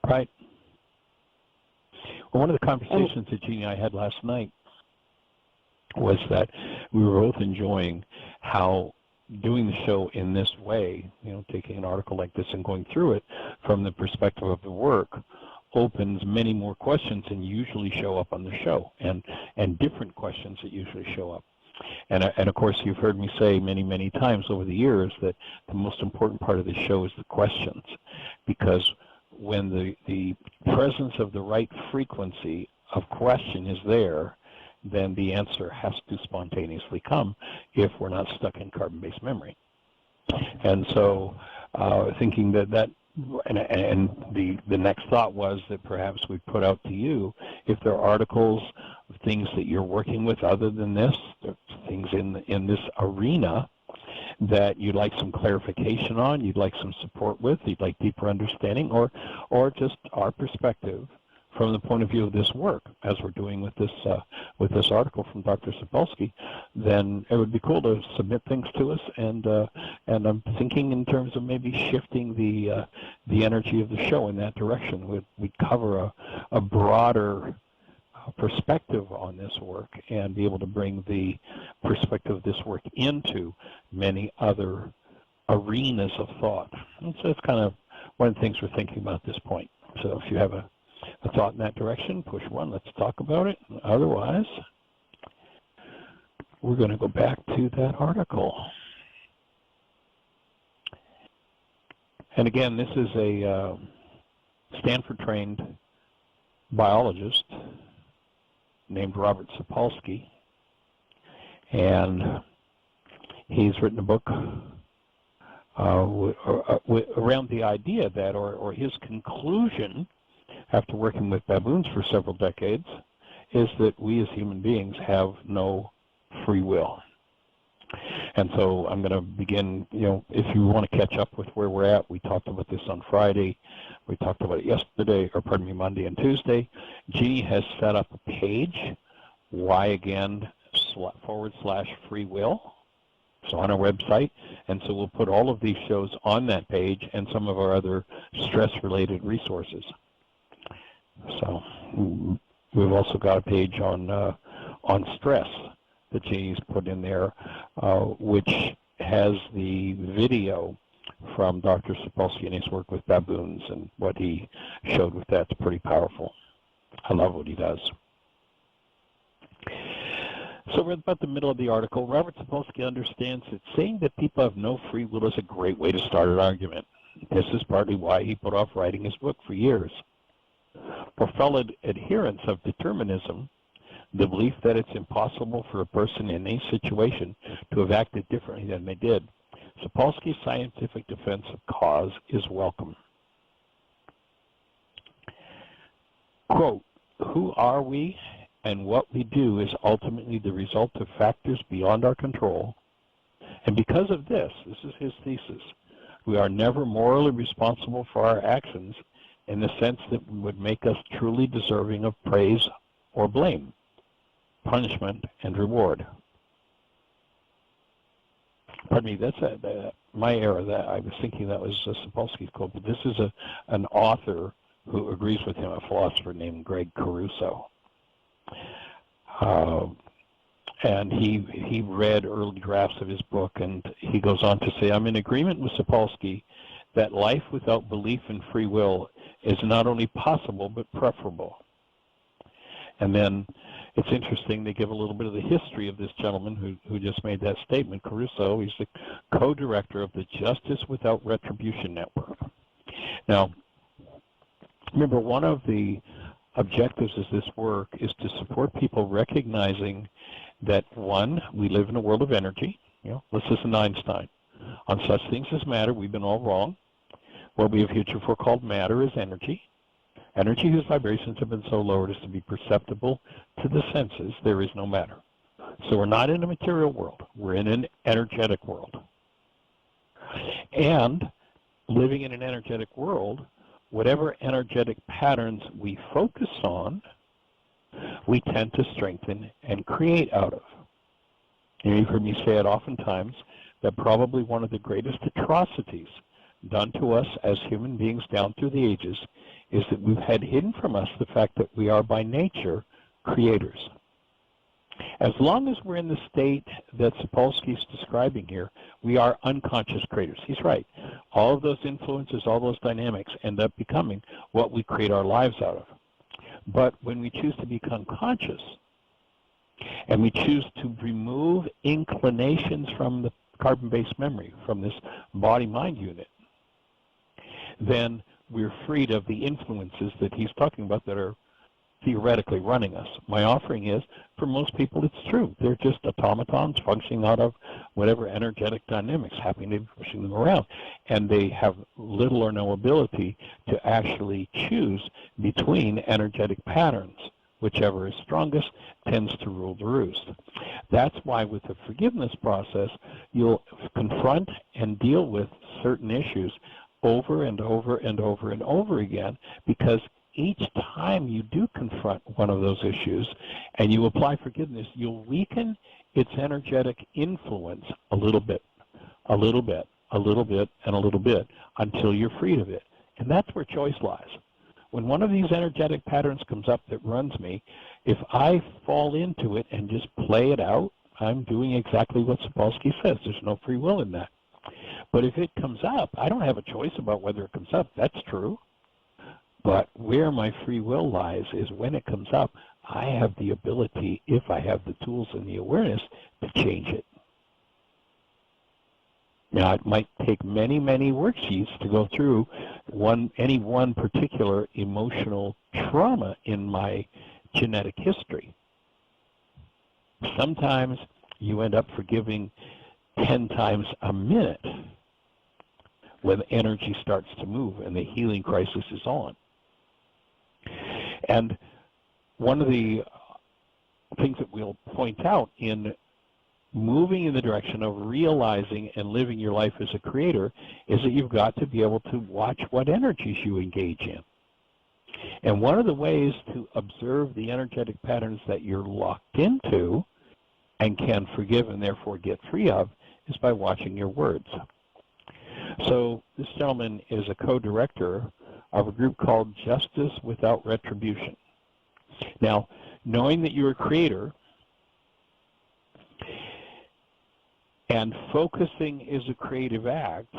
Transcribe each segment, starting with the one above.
Right. Well, one of the conversations that Jeanie and I had last night was that we were both enjoying how doing the show in this way, taking an article like this and going through it from the perspective of the work opens many more questions than usually show up on the show, and different questions that usually show up. And of course, you've heard me say many, many times over the years that the most important part of the show is the questions, because when the presence of the right frequency of question is there, then the answer has to spontaneously come if we're not stuck in carbon-based memory. And so thinking that and the next thought was that perhaps we put out to you, if there are articles, things that you're working with other than this, things in this arena that you'd like some clarification on, you'd like some support with, you'd like deeper understanding, or just our perspective from the point of view of this work, as we're doing with this article from Dr. Sapolsky, then it would be cool to submit things to us. And I'm thinking in terms of maybe shifting the energy of the show in that direction. We'd cover a broader perspective on this work and be able to bring the perspective of this work into many other arenas of thought. And so it's kind of one of the things we're thinking about at this point. So if you have a thought in that direction, push one, let's talk about it. Otherwise, we're going to go back to that article. And again, this is a Stanford-trained biologist named Robert Sapolsky, and he's written a book around the idea that, or his conclusion after working with baboons for several decades, is that we as human beings have no free will. And so I'm going to begin, if you want to catch up with where we're at, we talked about this on Friday, we talked about it yesterday, or pardon me, Monday and Tuesday. Jeanie has set up a page, /free will, so on our website, and so we'll put all of these shows on that page and some of our other stress-related resources. So we've also got a page on stress that Jeanie's put in there, which has the video from Dr. Sapolsky and his work with baboons, and what he showed with that's pretty powerful. I love what he does. So we're about the middle of the article. Robert Sapolsky understands that saying that people have no free will is a great way to start an argument. This is partly why he put off writing his book for years. For fellow adherents of determinism, the belief that it's impossible for a person in any situation to have acted differently than they did, Sapolsky's scientific defense of cause is welcome. Quote, "Who are we and what we do is ultimately the result of factors beyond our control. And because of this is his thesis, we are never morally responsible for our actions in the sense that would make us truly deserving of praise or blame, punishment and reward." Pardon me, that's my error. That I was thinking that was Sapolsky's quote, but this is an author who agrees with him, a philosopher named Greg Caruso. And he read early drafts of his book, and he goes on to say, "I'm in agreement with Sapolsky that life without belief in free will is not only possible but preferable." And then it's interesting, they give a little bit of the history of this gentleman who just made that statement, Caruso. He's the co-director of the Justice Without Retribution Network. Now, remember, one of the objectives of this work is to support people recognizing that, one, we live in a world of energy. Let's listen to Einstein. On such things as matter, we've been all wrong. What we have heretofore called matter is energy. Energy whose vibrations have been so lowered as to be perceptible to the senses, there is no matter. So we're not in a material world. We're in an energetic world. And living in an energetic world, whatever energetic patterns we focus on, we tend to strengthen and create out of. And you've heard me say it oftentimes, that probably one of the greatest atrocities done to us as human beings down through the ages is that we've had hidden from us the fact that we are by nature creators. As long as we're in the state that Sapolsky is describing here, we are unconscious creators. He's right. All of those influences, all those dynamics end up becoming what we create our lives out of. But when we choose to become conscious, and we choose to remove inclinations from the carbon-based memory, from this body-mind unit, then we're freed of the influences that he's talking about that are theoretically running us. My offering is, for most people, it's true. They're just automatons functioning out of whatever energetic dynamics happening to be pushing them around. And they have little or no ability to actually choose between energetic patterns. Whichever is strongest tends to rule the roost. That's why with the forgiveness process, you'll confront and deal with certain issues over and over and over and over again, because each time you do confront one of those issues and you apply forgiveness, you'll weaken its energetic influence a little bit, a little bit, a little bit, and a little bit until you're freed of it. And that's where choice lies. When one of these energetic patterns comes up that runs me, if I fall into it and just play it out, I'm doing exactly what Sapolsky says. There's no free will in that. But if it comes up, I don't have a choice about whether it comes up. That's true. But where my free will lies is when it comes up, I have the ability, if I have the tools and the awareness, to change it. Now, it might take many, many worksheets to go through any one particular emotional trauma in my genetic history. Sometimes you end up forgiving 10 times a minute when energy starts to move and the healing crisis is on. And one of the things that we'll point out in moving in the direction of realizing and living your life as a creator is that you've got to be able to watch what energies you engage in. And one of the ways to observe the energetic patterns that you're locked into and can forgive and therefore get free of is by watching your words. So this gentleman is a co-director of a group called Justice Without Retribution. Now, knowing that you're a creator and focusing is a creative act,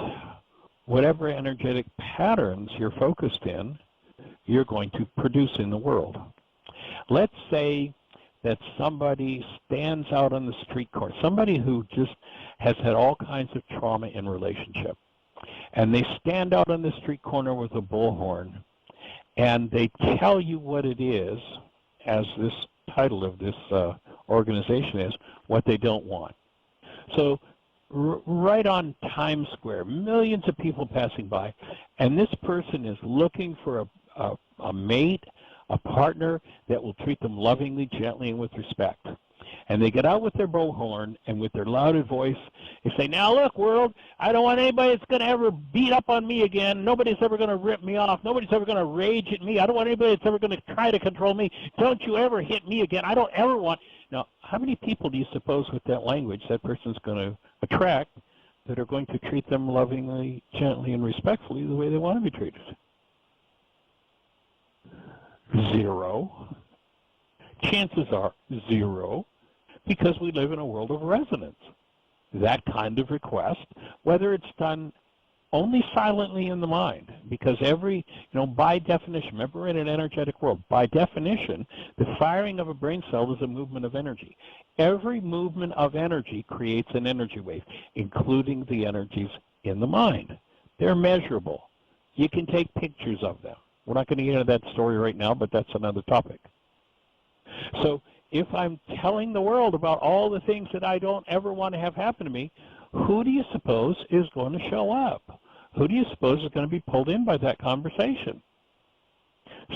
whatever energetic patterns you're focused in, you're going to produce in the world. Let's say that somebody stands out on the street corner, somebody who just has had all kinds of trauma in relationship, and they stand out on the street corner with a bullhorn, and they tell you what it is, as this title of this organization is, what they don't want. So right on Times Square, millions of people passing by, and this person is looking for a mate, a partner that will treat them lovingly, gently, and with respect. And they get out with their bullhorn and with their louder voice, they say, now look, world, I don't want anybody that's going to ever beat up on me again. Nobody's ever going to rip me off. Nobody's ever going to rage at me. I don't want anybody that's ever going to try to control me. Don't you ever hit me again. I don't ever want. Now, how many people do you suppose with that language that person's going to attract that are going to treat them lovingly, gently, and respectfully the way they want to be treated? Zero. Chances are zero, because we live in a world of resonance. That kind of request, whether it's done only silently in the mind, because by definition, remember, we're in an energetic world. By definition, the firing of a brain cell is a movement of energy. Every movement of energy creates an energy wave, including the energies in the mind. They're measurable. You can take pictures of them. We're not going to get into that story right now, but that's another topic. So if I'm telling the world about all the things that I don't ever want to have happen to me, who do you suppose is going to show up? Who do you suppose is going to be pulled in by that conversation?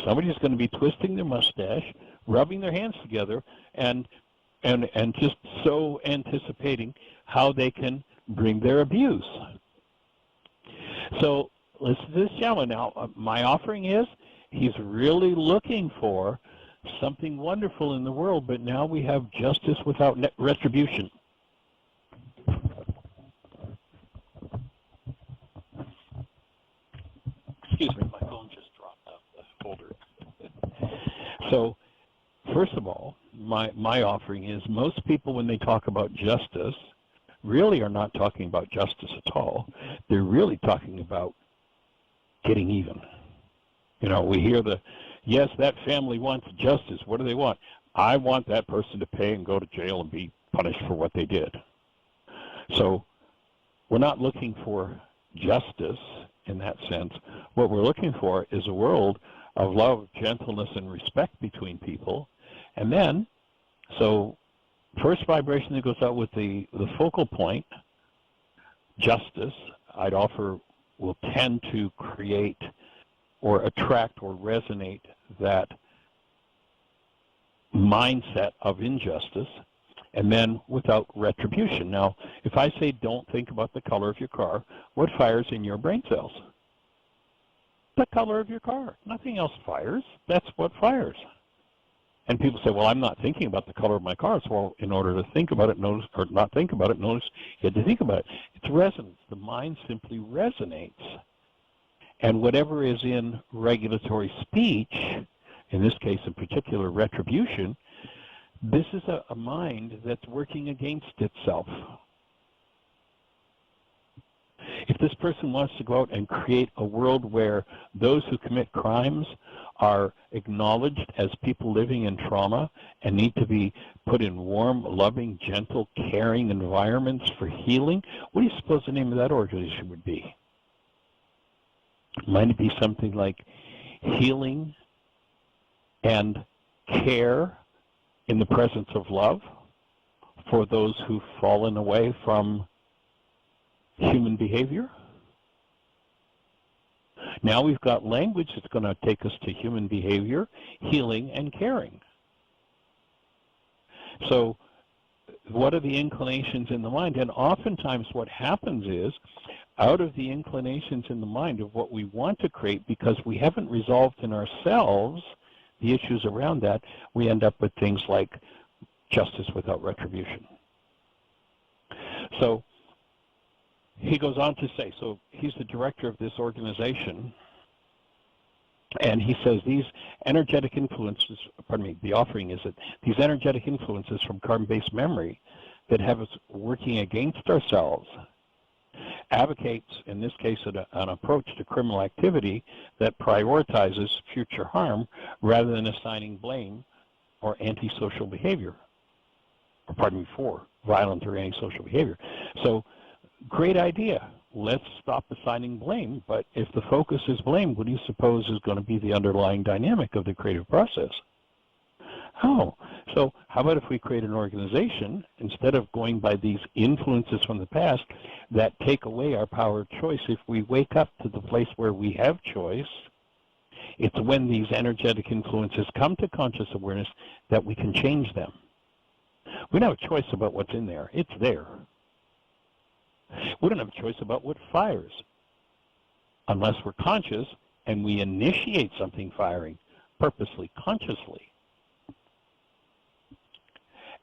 Somebody's going to be twisting their mustache, rubbing their hands together, and just so anticipating how they can bring their abuse. So listen to this gentleman. Now, my offering is he's really looking for something wonderful in the world, but now we have justice without retribution. Excuse me, my phone just dropped out. So, first of all, my offering is most people, when they talk about justice, really are not talking about justice at all. They're really talking about getting even. You know, we hear yes, that family wants justice. What do they want? I want that person to pay and go to jail and be punished for what they did. So we're not looking for justice in that sense. What we're looking for is a world of love, gentleness, and respect between people. And then, so first vibration that goes out with the focal point, justice, I'd offer, will tend to create or attract or resonate that mindset of injustice, and then without retribution. Now, if I say don't think about the color of your car, what fires in your brain cells? The color of your car. Nothing else fires. That's what fires. And people say, well, I'm not thinking about the color of my car. So, well, in order to think about it, notice, or not think about it, notice you had to think about it. It's resonance. The mind simply resonates. And whatever is in regulatory speech, in this case in particular retribution, this is a mind that's working against itself. If this person wants to go out and create a world where those who commit crimes are acknowledged as people living in trauma and need to be put in warm, loving, gentle, caring environments for healing, what do you suppose the name of that organization would be? Might it be something like Healing and Care in the Presence of Love for those who've fallen away from human behavior? Now we've got language that's going to take us to human behavior, healing, and caring. So what are the inclinations in the mind? And oftentimes what happens is, out of the inclinations in the mind of what we want to create, because we haven't resolved in ourselves the issues around that, we end up with things like justice without retribution. So he goes on to say, so he's the director of this organization, and he says these energetic influences, pardon me, the offering is that these energetic influences from carbon-based memory that have us working against ourselves advocates, in this case, an approach to criminal activity that prioritizes future harm rather than assigning blame or antisocial behavior, or pardon me, for violent or antisocial behavior. So, great idea. Let's stop assigning blame, but if the focus is blame, what do you suppose is going to be the underlying dynamic of the creative process? Oh, so how about if we create an organization, instead of going by these influences from the past that take away our power of choice, if we wake up to the place where we have choice, it's when these energetic influences come to conscious awareness that we can change them. We don't have a choice about what's in there. It's there. We don't have a choice about what fires unless we're conscious and we initiate something firing purposely, consciously.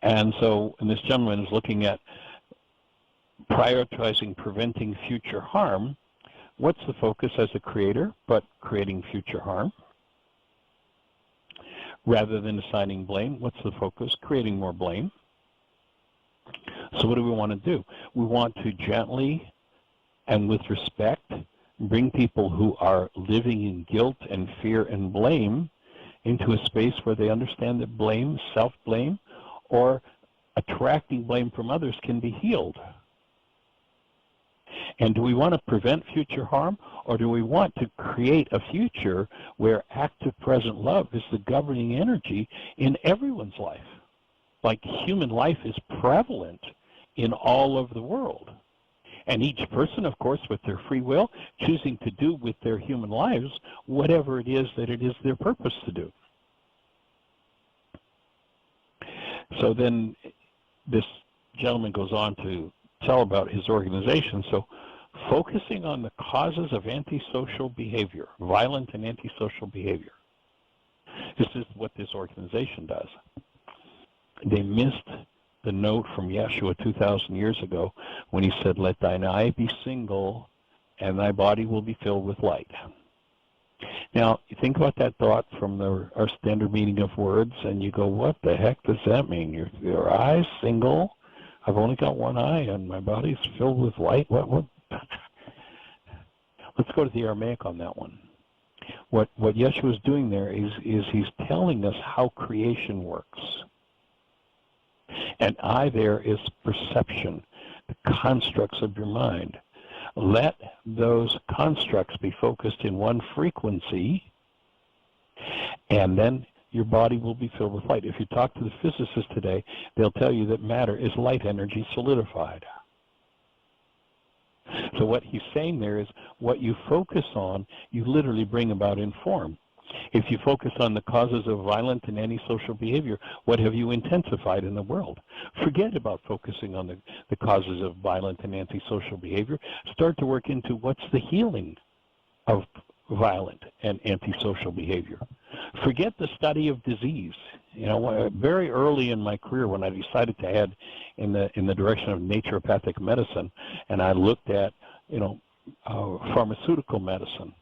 And so, and this gentleman is looking at prioritizing preventing future harm. What's the focus as a creator but creating future harm? Rather than assigning blame, what's the focus? Creating more blame. So what do we want to do? We want to gently and with respect bring people who are living in guilt and fear and blame into a space where they understand that blame, self-blame, or attracting blame from others can be healed. And do we want to prevent future harm, or do we want to create a future where active present love is the governing energy in everyone's life? Like human life is prevalent in all of the world. And each person, of course, with their free will, choosing to do with their human lives whatever it is that it is their purpose to do. So then this gentleman goes on to tell about his organization. So focusing on the causes of antisocial behavior, violent and antisocial behavior. This is what this organization does. They missed the note from Yeshua 2,000 years ago when he said, let thine eye be single and thy body will be filled with light. Now, you think about that thought from our standard meaning of words, and you go, what the heck does that mean? Your eye's single? I've only got one eye, and my body's filled with light? What? Let's go to the Aramaic on that one. What Yeshua is doing there is he's telling us how creation works. And I there is perception, the constructs of your mind. Let those constructs be focused in one frequency, and then your body will be filled with light. If you talk to the physicists today, they'll tell you that matter is light energy solidified. So what he's saying there is what you focus on, you literally bring about in form. If you focus on the causes of violent and antisocial behavior, what have you intensified in the world? Forget about focusing on the causes of violent and antisocial behavior. Start to work into what's the healing of violent and antisocial behavior. Forget the study of disease. You know, very early in my career, when I decided to head in the direction of naturopathic medicine, and I looked at, pharmaceutical medicine,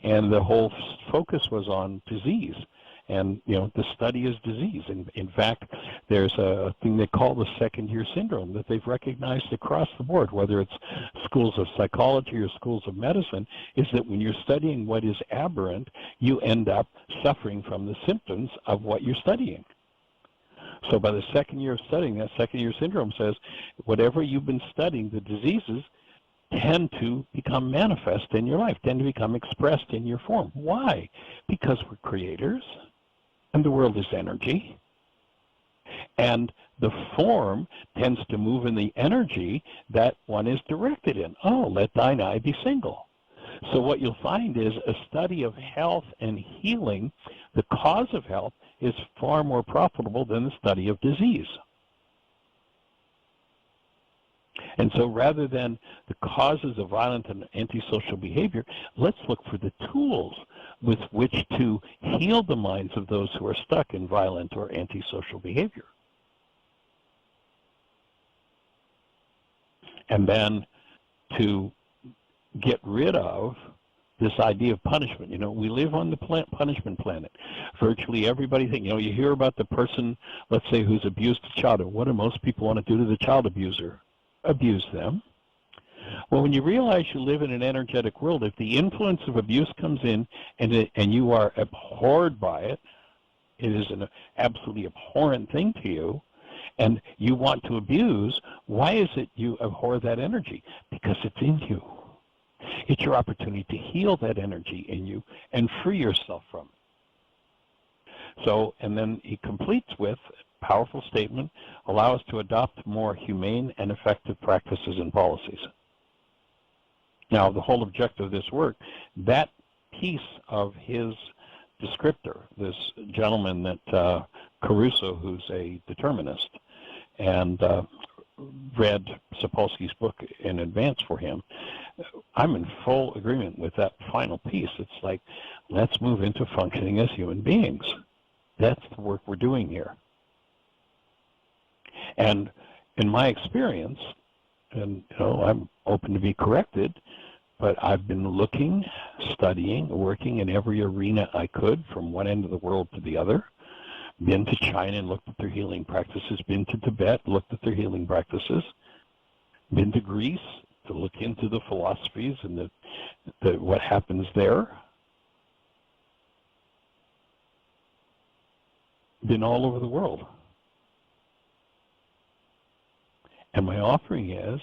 and the whole focus was on disease, and the study is disease. In fact, there's a thing they call the second-year syndrome that they've recognized across the board, whether it's schools of psychology or schools of medicine, is that when you're studying what is aberrant, you end up suffering from the symptoms of what you're studying. So by the second year of studying, that second-year syndrome says whatever you've been studying, the diseases tend to become manifest in your life, tend to become expressed in your form. Why? Because we're creators, and the world is energy, and the form tends to move in the energy that one is directed in. Oh, let thine eye be single. So what you'll find is a study of health and healing, the cause of health, is far more profitable than the study of disease. And so rather than the causes of violent and antisocial behavior, let's look for the tools with which to heal the minds of those who are stuck in violent or antisocial behavior. And then to get rid of this idea of punishment. We live on the punishment planet. Virtually everybody thinks, you hear about the person, let's say, who's abused a child. What do most people want to do to the child abuser? Abuse them. Well, when you realize you live in an energetic world, if the influence of abuse comes in and you are abhorred by it, it is an absolutely abhorrent thing to you, and you want to abuse, why is it you abhor that energy? Because it's in you. It's your opportunity to heal that energy in you and free yourself from it. So, and then he completes with powerful statement, allow us to adopt more humane and effective practices and policies. Now, the whole objective of this work, that piece of his descriptor, this gentleman that Caruso, who's a determinist, and read Sapolsky's book in advance for him, I'm in full agreement with that final piece. It's like, let's move into functioning as human beings. That's the work we're doing here. And in my experience, and I'm open to be corrected, but I've been looking, studying, working in every arena I could from one end of the world to the other. Been to China and looked at their healing practices, been to Tibet, looked at their healing practices, been to Greece to look into the philosophies and what happens there. Been all over the world. And my offering is,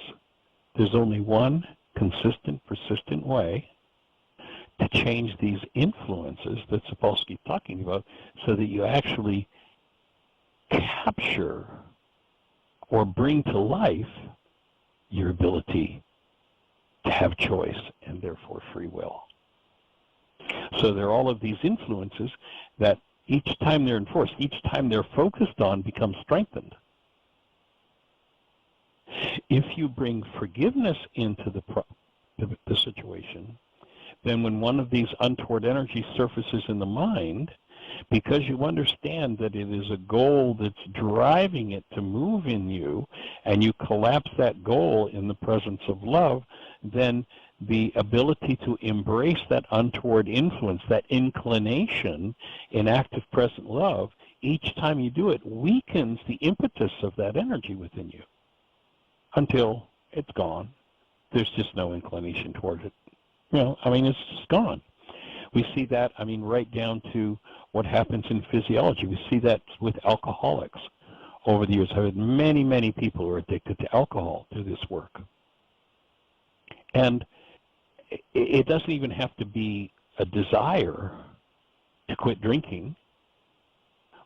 there's only one consistent, persistent way to change these influences that Sapolsky's talking about so that you actually capture or bring to life your ability to have choice and therefore free will. So there are all of these influences that each time they're enforced, each time they're focused on, become strengthened. If you bring forgiveness into the situation, then when one of these untoward energies surfaces in the mind, because you understand that it is a goal that's driving it to move in you, and you collapse that goal in the presence of love, then the ability to embrace that untoward influence, that inclination in active present love, each time you do it, weakens the impetus of that energy within you until it's gone. There's just no inclination toward it. It's just gone. We see that, right down to what happens in physiology. We see that with alcoholics. Over the years, I've had many, many people who are addicted to alcohol do this work. And it doesn't even have to be a desire to quit drinking.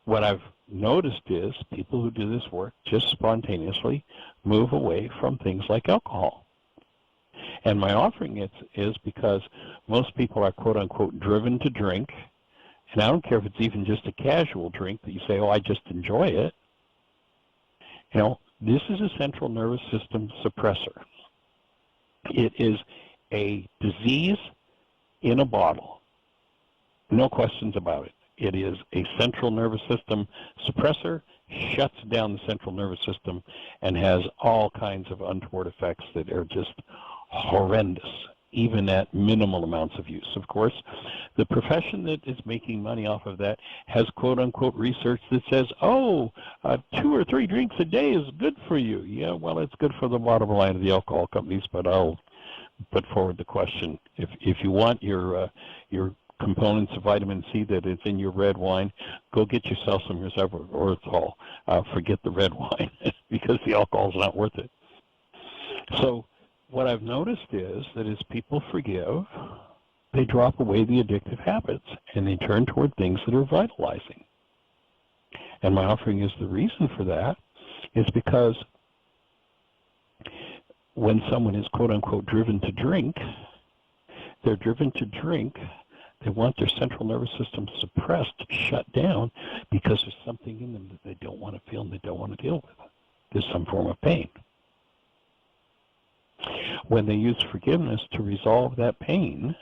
What I've noticed is people who do this work just spontaneously move away from things like alcohol. And my offering is because most people are, quote-unquote, driven to drink. And I don't care if it's even just a casual drink that you say, oh, I just enjoy it. This is a central nervous system suppressor. It is a disease in a bottle. No questions about it. It is a central nervous system suppressor, shuts down the central nervous system, and has all kinds of untoward effects that are just horrendous, even at minimal amounts of use. Of course, the profession that is making money off of that has quote-unquote research that says, 2 or 3 drinks a day is good for you. Yeah, well, it's good for the bottom line of the alcohol companies, but I'll put forward the question. If you want your components of vitamin C that is in your red wine, go get yourself some resveratrol. Forget the red wine because the alcohol is not worth it. So what I've noticed is that as people forgive, they drop away the addictive habits and they turn toward things that are vitalizing. And my offering is the reason for that is because when someone is quote-unquote driven to drink, they're driven to drink. They want their central nervous system suppressed, shut down, because there's something in them that they don't want to feel and they don't want to deal with. There's some form of pain. When they use forgiveness to resolve that pain,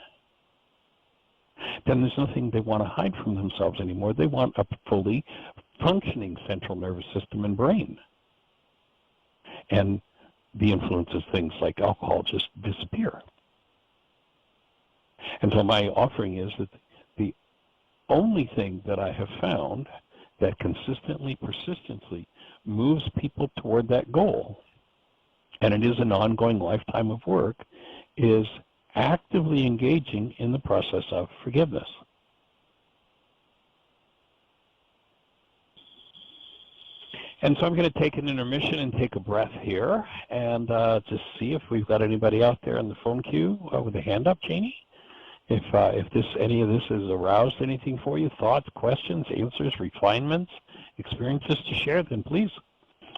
then there's nothing they want to hide from themselves anymore. They want a fully functioning central nervous system and brain. And the influences, things like alcohol, just disappear. And so my offering is that the only thing that I have found that consistently, persistently moves people toward that goal, and it is an ongoing lifetime of work, is actively engaging in the process of forgiveness. And so I'm going to take an intermission and take a breath here and just see if we've got anybody out there in the phone queue with a hand up, Jeanie. If any of this has aroused anything for you, thoughts, questions, answers, refinements, experiences to share, then please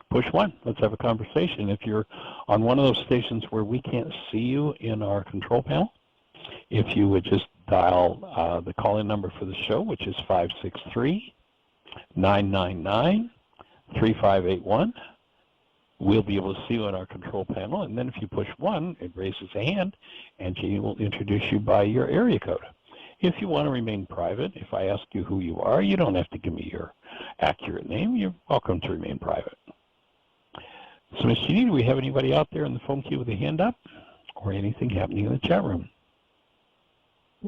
push 1. Let's have a conversation. If you're on one of those stations where we can't see you in our control panel, if you would just dial the call-in number for the show, which is 563-999-3581. We'll be able to see you on our control panel, and then if you push 1, it raises a hand, and Jeanie will introduce you by your area code. If you want to remain private, if I ask you who you are, you don't have to give me your accurate name. You're welcome to remain private. So, Ms. Jeanie, do we have anybody out there in the phone queue with a hand up or anything happening in the chat room?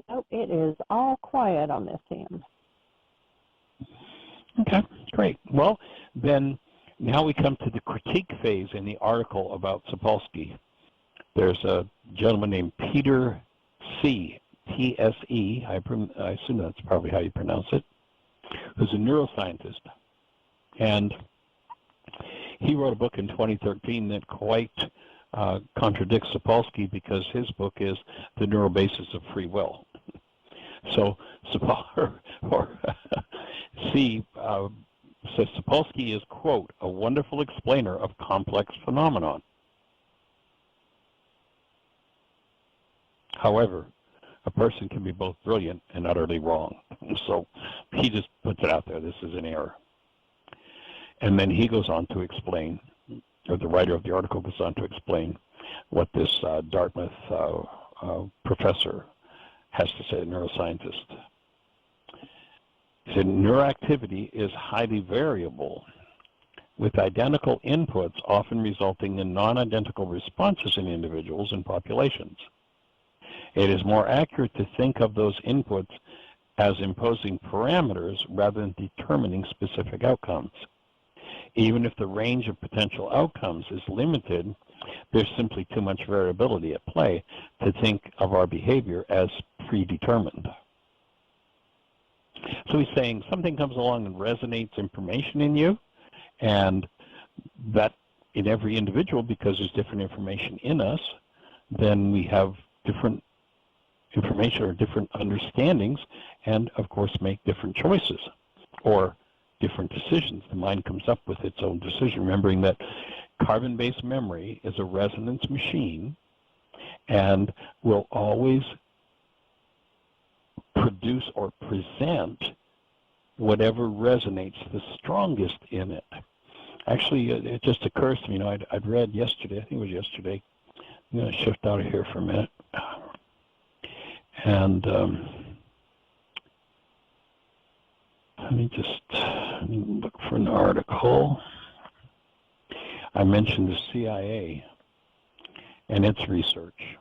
Nope, it is all quiet on this end. Okay, great. Well, then now we come to the critique phase in the article about Sapolsky. There's a gentleman named Peter C., T-S-E, I assume that's probably how you pronounce it, who's a neuroscientist. And he wrote a book in 2013 that quite contradicts Sapolsky because his book is The Neurobasis of Free Will. So C says Sapolsky is, quote, a wonderful explainer of complex phenomenon. However, a person can be both brilliant and utterly wrong. So he just puts it out there. This is an error. And then he goes on to explain, or the writer of the article goes on to explain what this Dartmouth professor has to say, a neuroscientist. He said, neuroactivity is highly variable, with identical inputs often resulting in non-identical responses in individuals and populations. It is more accurate to think of those inputs as imposing parameters rather than determining specific outcomes. Even if the range of potential outcomes is limited, there's simply too much variability at play to think of our behavior as predetermined. So he's saying something comes along and resonates information in you, and that in every individual, because there's different information in us, then we have different information or different understandings, and of course make different choices or different decisions. The mind comes up with its own decision, remembering that carbon-based memory is a resonance machine and will always produce or present whatever resonates the strongest in it. Actually, it just occurs to me, I'd read yesterday, I think it was yesterday, I'm going to shift out of here for a minute, and let me look for an article. I mentioned the CIA and its research,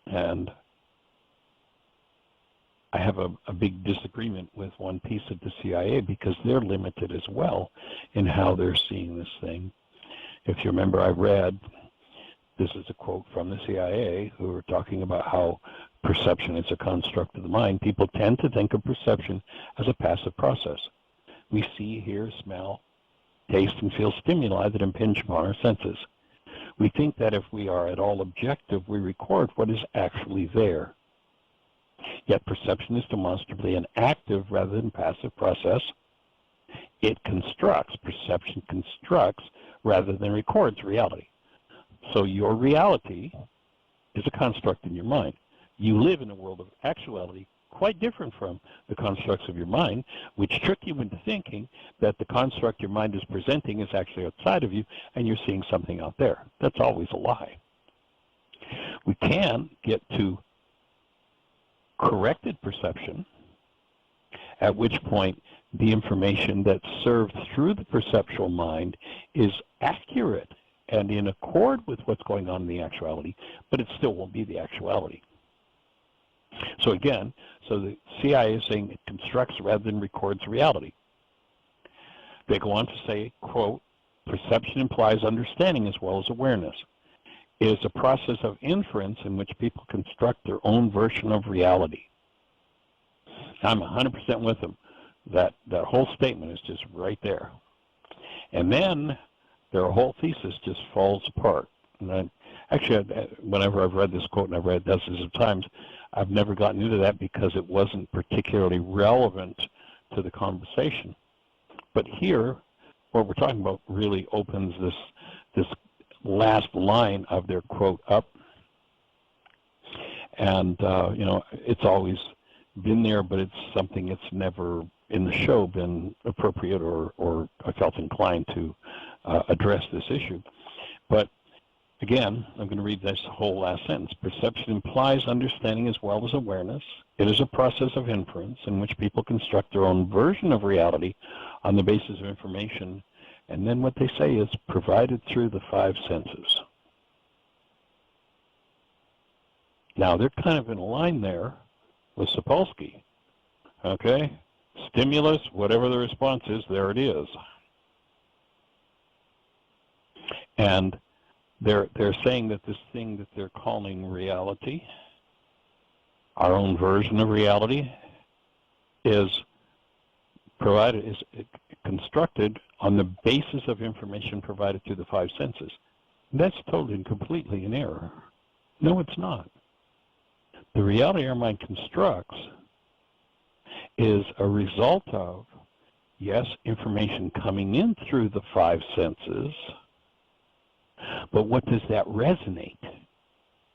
and I have a big disagreement with one piece of the CIA because they're limited as well in how they're seeing this thing. If you remember, I read, this is a quote from the CIA, who were talking about how perception is a construct of the mind. People tend to think of perception as a passive process. We see, hear, smell, taste, and feel stimuli that impinge upon our senses. We think that if we are at all objective, we record what is actually there. Yet perception is demonstrably an active rather than passive process. It constructs, perception constructs rather than records reality. So your reality is a construct in your mind. You live in a world of actuality quite different from the constructs of your mind, which trick you into thinking that the construct your mind is presenting is actually outside of you and you're seeing something out there. That's always a lie. We can get to corrected perception, at which point the information that's served through the perceptual mind is accurate and in accord with what's going on in the actuality, but it still won't be the actuality. So again, the CIA is saying it constructs rather than records reality. They go on to say, quote, perception implies understanding as well as awareness. It is a process of inference in which people construct their own version of reality. I'm 100% with them. That whole statement is just right there. And then their whole thesis just falls apart. And whenever I've read this quote, and I've read it dozens of times, I've never gotten into that because it wasn't particularly relevant to the conversation. But here, what we're talking about really opens this last line of their quote up. And, it's always been there, but it's something that's never in the show been appropriate or I felt inclined to address this issue. But again, I'm going to read this whole last sentence. Perception implies understanding as well as awareness. It is a process of inference in which people construct their own version of reality on the basis of information, and then what they say is provided through the five senses. Now, they're kind of in a line there with Sapolsky. Okay? Stimulus, whatever the response is, there it is. And they're saying that this thing that they're calling reality, our own version of reality, is constructed on the basis of information provided through the five senses. That's totally and completely in error. No, it's not. The reality our mind constructs is a result of, yes, information coming in through the five senses, but what does that resonate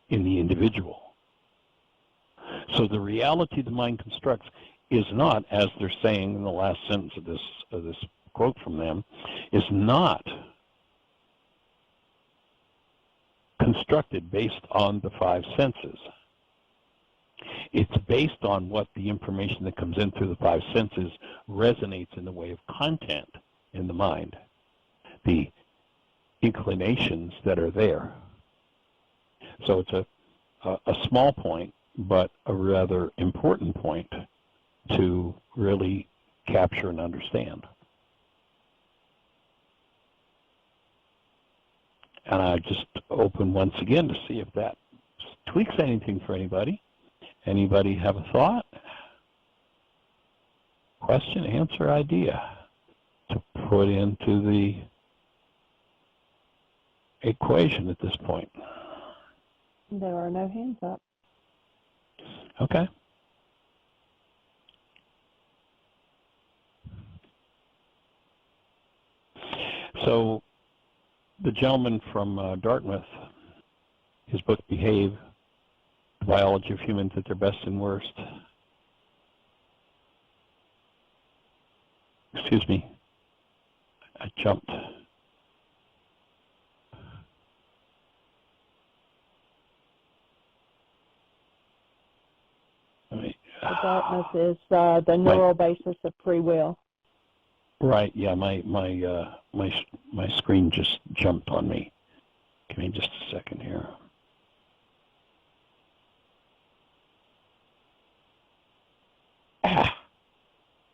in the individual? So the reality the mind constructs is not, as they're saying in the last sentence of this quote from them, is not constructed based on the five senses. It's based on what the information that comes in through the five senses resonates in the way of content in the mind, the inclinations that are there. So it's a small point, but a rather important point to really capture and understand. And I just open once again to see if that tweaks anything for anybody. Anybody have a thought, question, answer, idea to put into the equation at this point? There are no hands up. Okay. So the gentleman from Dartmouth, his book Behave, The Biology of Humans at Their Best and Worst. Excuse me, I jumped. The Dartmouth is the neural basis of free will. Right. Yeah. My screen just jumped on me. Give me just a second here.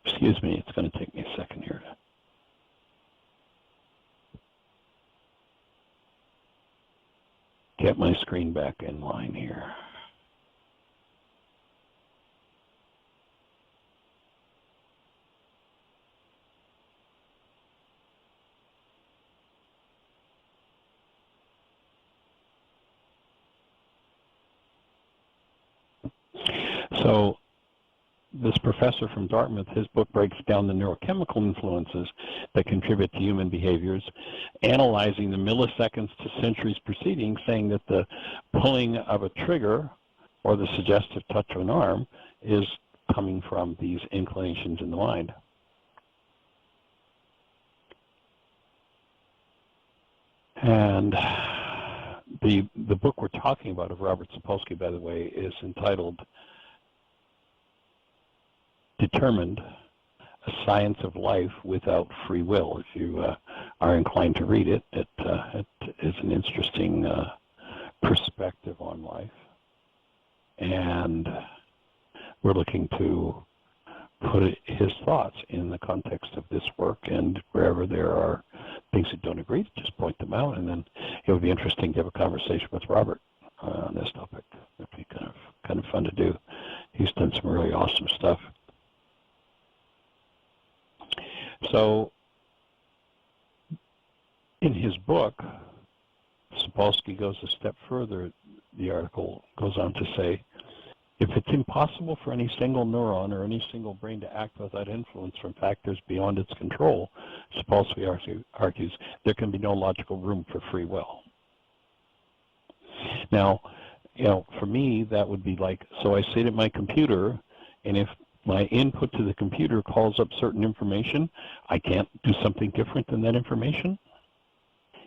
Excuse me. It's going to take me a second here to get my screen back in line here. So this professor from Dartmouth, his book breaks down the neurochemical influences that contribute to human behaviors, analyzing the milliseconds to centuries preceding, saying that the pulling of a trigger or the suggestive touch of an arm is coming from these inclinations in the mind. And the book we're talking about of Robert Sapolsky, by the way, is entitled Determined, A Science of Life Without Free Will. If you are inclined to read it, it is an interesting perspective on life. And we're looking to put his thoughts in the context of this work, and wherever there are things that don't agree, just point them out, and then it would be interesting to have a conversation with Robert on this topic. It'd be kind of fun to do. He's done some really awesome stuff. So in his book, Sapolsky goes a step further. The article goes on to say, if it's impossible for any single neuron or any single brain to act without influence from factors beyond its control, Sapolsky argues, there can be no logical room for free will. Now, for me, that would be like, so I sit at my computer, and if my input to the computer calls up certain information, I can't do something different than that information.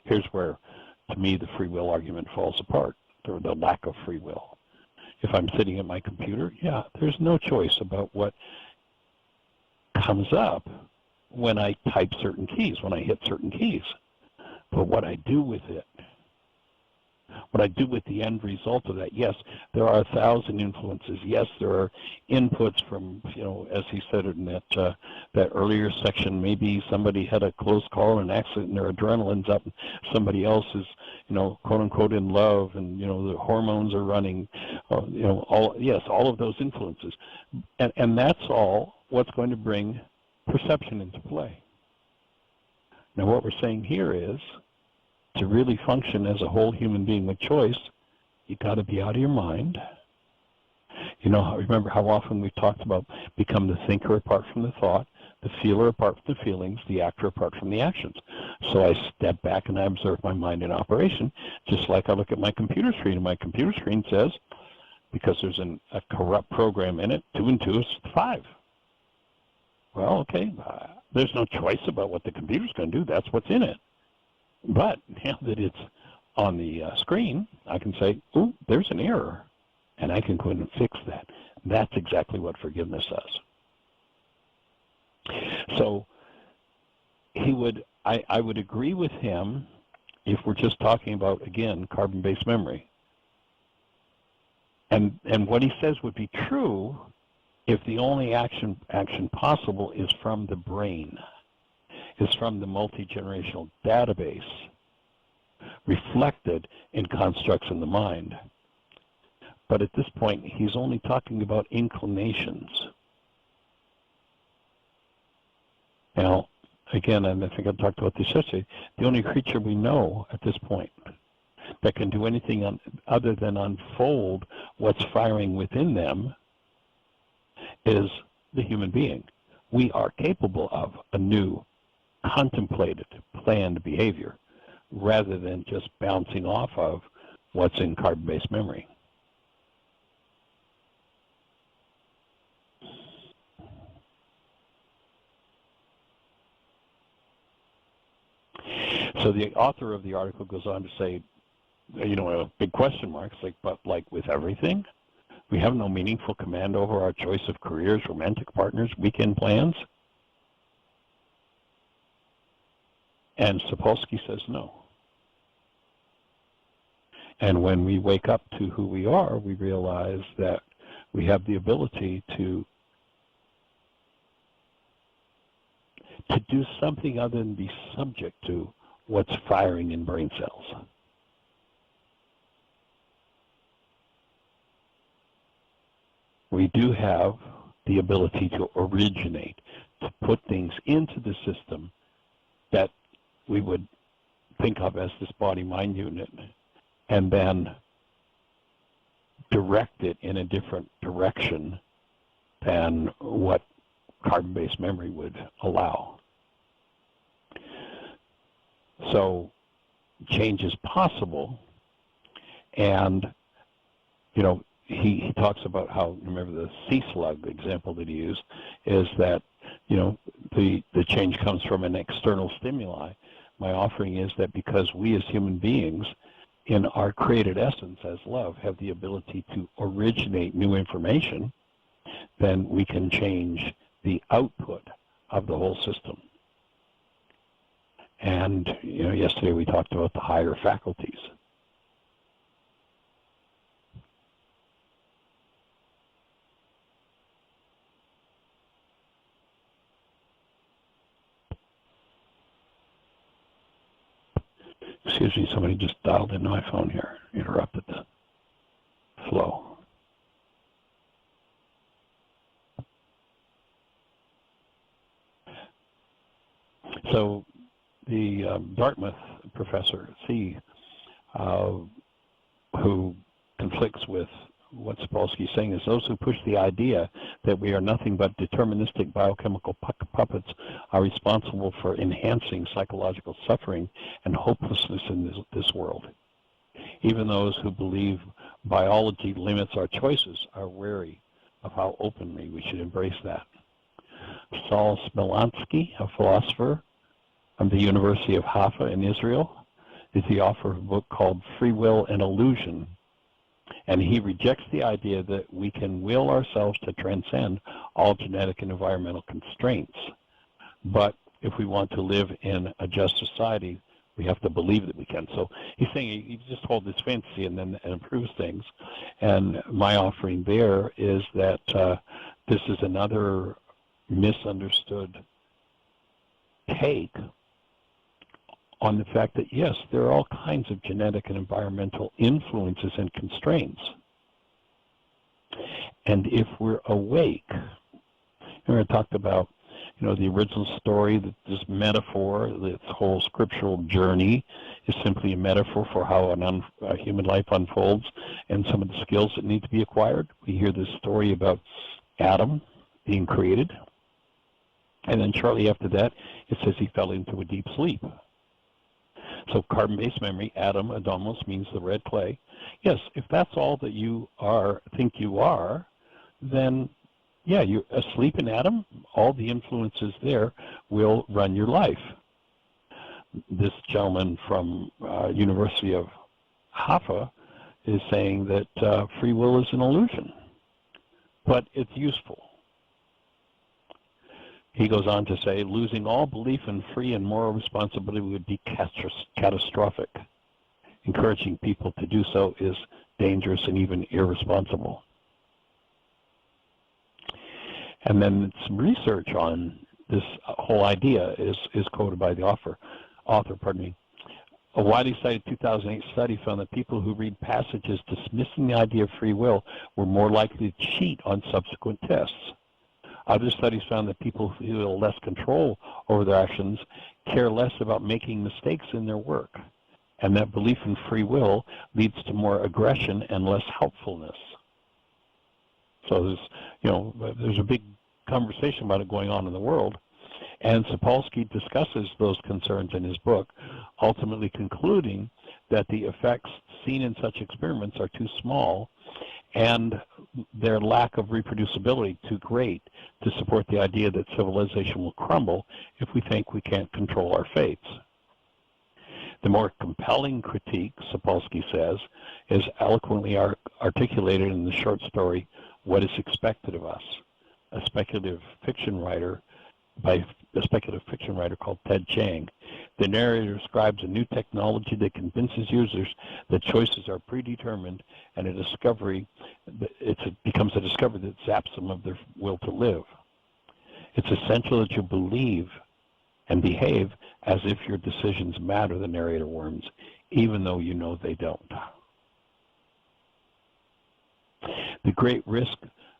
Here's where, to me, the free will argument falls apart, or the lack of free will. If I'm sitting at my computer, yeah, there's no choice about what comes up when I type certain keys, when I hit certain keys. But what I do with it, what I do with the end result of that, yes, there are 1,000 influences. Yes, there are inputs from, as he said in that earlier section, maybe somebody had a close call, an accident, and their adrenaline's up, and somebody else is, quote unquote, in love, and the hormones are running. All of those influences, and that's all what's going to bring perception into play. Now, what we're saying here is, to really function as a whole human being with choice, you got to be out of your mind. Remember how often we talked about become the thinker apart from the thought, the feeler apart from the feelings, the actor apart from the actions. So I step back and I observe my mind in operation, just like I look at my computer screen, and my computer screen says, because there's a corrupt program in it, 2 and 2 is 5. Well, okay, there's no choice about what the computer's going to do. That's what's in it. But now that it's on the screen, I can say, ooh, there's an error, and I can go in and fix that. That's exactly what forgiveness does. So I would agree with him if we're just talking about, again, carbon-based memory. And what he says would be true if the only action possible is from the brain, is from the multi-generational database reflected in constructs in the mind. But at this point, he's only talking about inclinations. Now, again, and I think I've talked about this yesterday, the only creature we know at this point that can do anything other than unfold what's firing within them is the human being. We are capable of a new, contemplated, planned behavior rather than just bouncing off of what's in carbon-based memory. So the author of the article goes on to say, a big question mark, but like with everything, we have no meaningful command over our choice of careers, romantic partners, weekend plans? And Sapolsky says no. And when we wake up to who we are, we realize that we have the ability to do something other than be subject to what's firing in brain cells. We do have the ability to originate, to put things into the system that we would think of as this body-mind unit, and then direct it in a different direction than what carbon-based memory would allow. So change is possible, and he talks about how, remember the sea slug example that he used, is that the change comes from an external stimuli. My offering is that because we as human beings, in our created essence as love, have the ability to originate new information, then we can change the output of the whole system. And yesterday we talked about the higher faculties. Excuse me, somebody just dialed into my phone here, interrupted the flow. So the Dartmouth professor, C, who conflicts with what Sapolsky is saying, is those who push the idea that we are nothing but deterministic biochemical puppets are responsible for enhancing psychological suffering and hopelessness in this world. Even those who believe biology limits our choices are wary of how openly we should embrace that. Saul Smilansky, a philosopher from the University of Haifa in Israel, is the author of a book called Free Will and Illusion. And he rejects the idea that we can will ourselves to transcend all genetic and environmental constraints. But if we want to live in a just society, we have to believe that we can. So he's saying he just holds this fantasy and then improves things. And my offering there is that this is another misunderstood take on the fact that, yes, there are all kinds of genetic and environmental influences and constraints. And if we're awake, I talked about, the original story, that this metaphor, this whole scriptural journey is simply a metaphor for how a human life unfolds and some of the skills that need to be acquired. We hear this story about Adam being created, and then shortly after that, it says he fell into a deep sleep. So carbon-based memory, Adamos, means the red clay. Yes, if that's all that you think you are, then yeah, you're asleep in Adam. All the influences there will run your life. This gentleman from University of Haifa is saying that free will is an illusion, but it's useful. He goes on to say, losing all belief in free and moral responsibility would be catastrophic. encouraging people to do so is dangerous and even irresponsible. And then some research on this whole idea is quoted by the author. A widely cited 2008 study found that people who read passages dismissing the idea of free will were more likely to cheat on subsequent tests. Other studies found that people who feel less control over their actions care less about making mistakes in their work, and that belief in free will leads to more aggression and less helpfulness. So there's a big conversation about it going on in the world, and Sapolsky discusses those concerns in his book, ultimately concluding that the effects seen in such experiments are too small and their lack of reproducibility too great to support the idea that civilization will crumble if we think we can't control our fates. The more compelling critique, Sapolsky says, is eloquently articulated in the short story, What is Expected of Us, a speculative fiction writer called Ted Chiang. The narrator describes a new technology that convinces users that choices are predetermined, and it becomes a discovery that zaps them of their will to live. It's essential that you believe and behave as if your decisions matter, the narrator warns, even though you know they don't. The great risk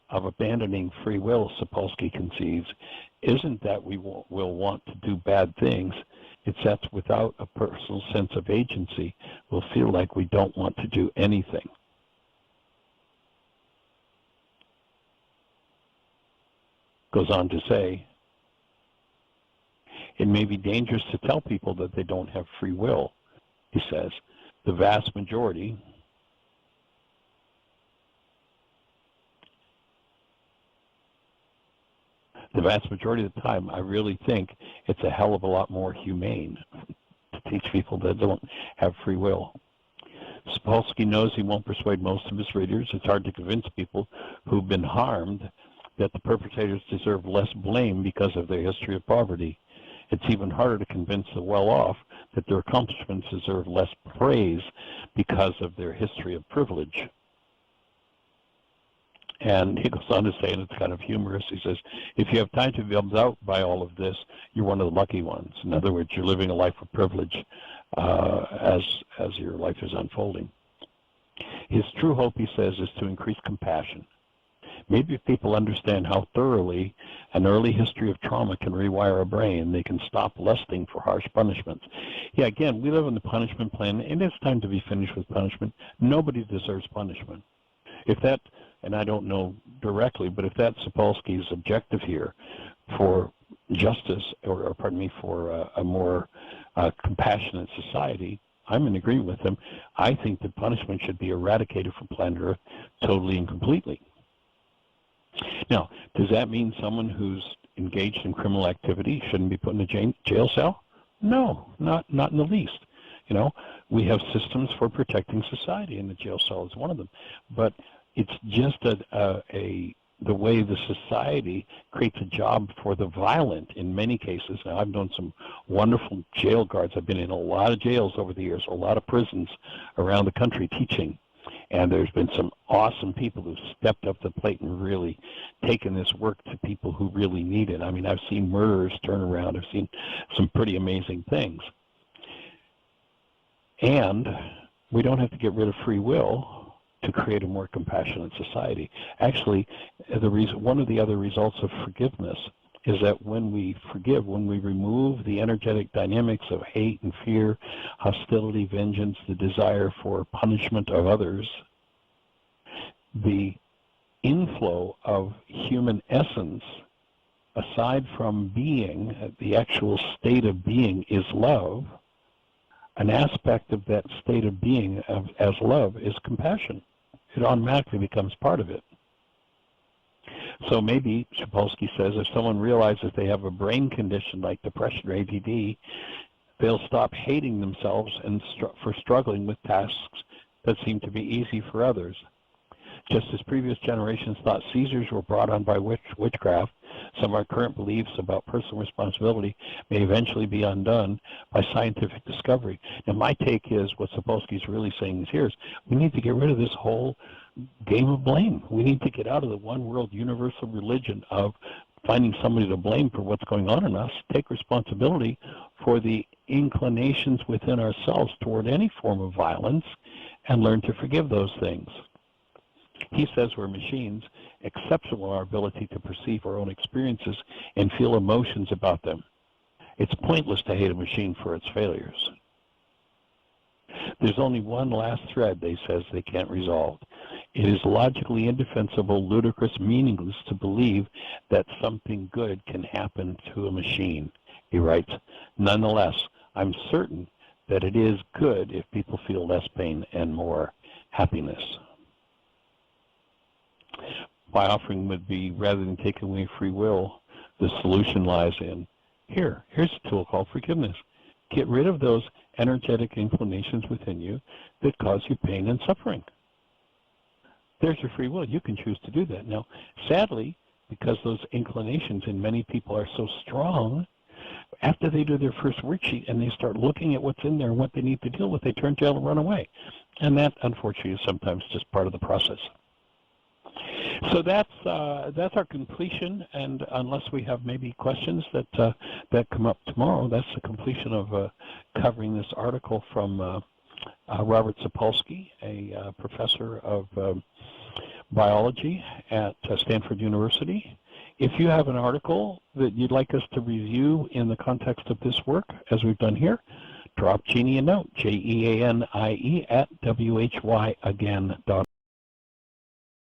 of abandoning free will, Sapolsky conceives, isn't that we will want to do bad things, it's that without a personal sense of agency, we'll feel like we don't want to do anything. Goes on to say, it may be dangerous to tell people that they don't have free will, he says. The vast majority of the time, I really think it's a hell of a lot more humane to teach people that don't have free will. Sapolsky knows he won't persuade most of his readers. It's hard to convince people who've been harmed that the perpetrators deserve less blame because of their history of poverty. It's even harder to convince the well-off that their accomplishments deserve less praise because of their history of privilege. And he goes on to say, and it's kind of humorous, he says, if you have time to be bummed out by all of this, you're one of the lucky ones. In other words, you're living a life of privilege as your life is unfolding. His true hope, he says, is to increase compassion. Maybe if people understand how thoroughly an early history of trauma can rewire a brain, they can stop lusting for harsh punishments. Yeah, again, we live in the punishment plan, and it's time to be finished with punishment. Nobody deserves punishment. If that, and I don't know directly, but if that's Sapolsky's objective here for justice, or pardon me, for a more compassionate society, I'm in agreement with him. I think that punishment should be eradicated from planet Earth totally and completely. Now, does that mean someone who's engaged in criminal activity shouldn't be put in a jail cell? No, not in the least. You know, we have systems for protecting society, and the jail cell is one of them. But it's just the way the society creates a job for the violent in many cases. Now, I've known some wonderful jail guards. I've been in a lot of jails over the years, a lot of prisons around the country teaching. And there's been some awesome people who've stepped up to the plate and really taken this work to people who really need it. I mean, I've seen murderers turn around. I've seen some pretty amazing things. And we don't have to get rid of free will to create a more compassionate society. Actually, one of the other results of forgiveness is that when we forgive, when we remove the energetic dynamics of hate and fear, hostility, vengeance, the desire for punishment of others, the inflow of human essence, aside from being, the actual state of being is love. An aspect of that state of being as love is compassion. It automatically becomes part of it. So maybe, Sapolsky says, if someone realizes they have a brain condition like depression or ADD, they'll stop hating themselves and for struggling with tasks that seem to be easy for others. Just as previous generations thought Caesars were brought on by witchcraft, some of our current beliefs about personal responsibility may eventually be undone by scientific discovery. Now, my take is what Sapolsky is really saying is here is we need to get rid of this whole game of blame. We need to get out of the one world universal religion of finding somebody to blame for what's going on in us, take responsibility for the inclinations within ourselves toward any form of violence, and learn to forgive those things. He says we're machines, exceptional in our ability to perceive our own experiences and feel emotions about them. It's pointless to hate a machine for its failures. There's only one last thread they says they can't resolve. It is logically indefensible, ludicrous, meaningless to believe that something good can happen to a machine. He writes, nonetheless, I'm certain that it is good if people feel less pain and more happiness. My offering would be, rather than taking away free will, the solution lies in here's a tool called forgiveness. Get rid of those energetic inclinations within you that cause you pain and suffering. There's your free will. You can choose to do that. Now, sadly, because those inclinations in many people are so strong, after they do their first worksheet and they start looking at what's in there and what they need to deal with, they turn tail and run away. And that, unfortunately, is sometimes just part of the process. So that's our completion, and unless we have maybe questions that come up tomorrow, that's the completion of covering this article from Robert Sapolsky, a professor of biology at Stanford University. If you have an article that you'd like us to review in the context of this work, as we've done here, drop Jeanie a note, JEANIE @WHYagain.org.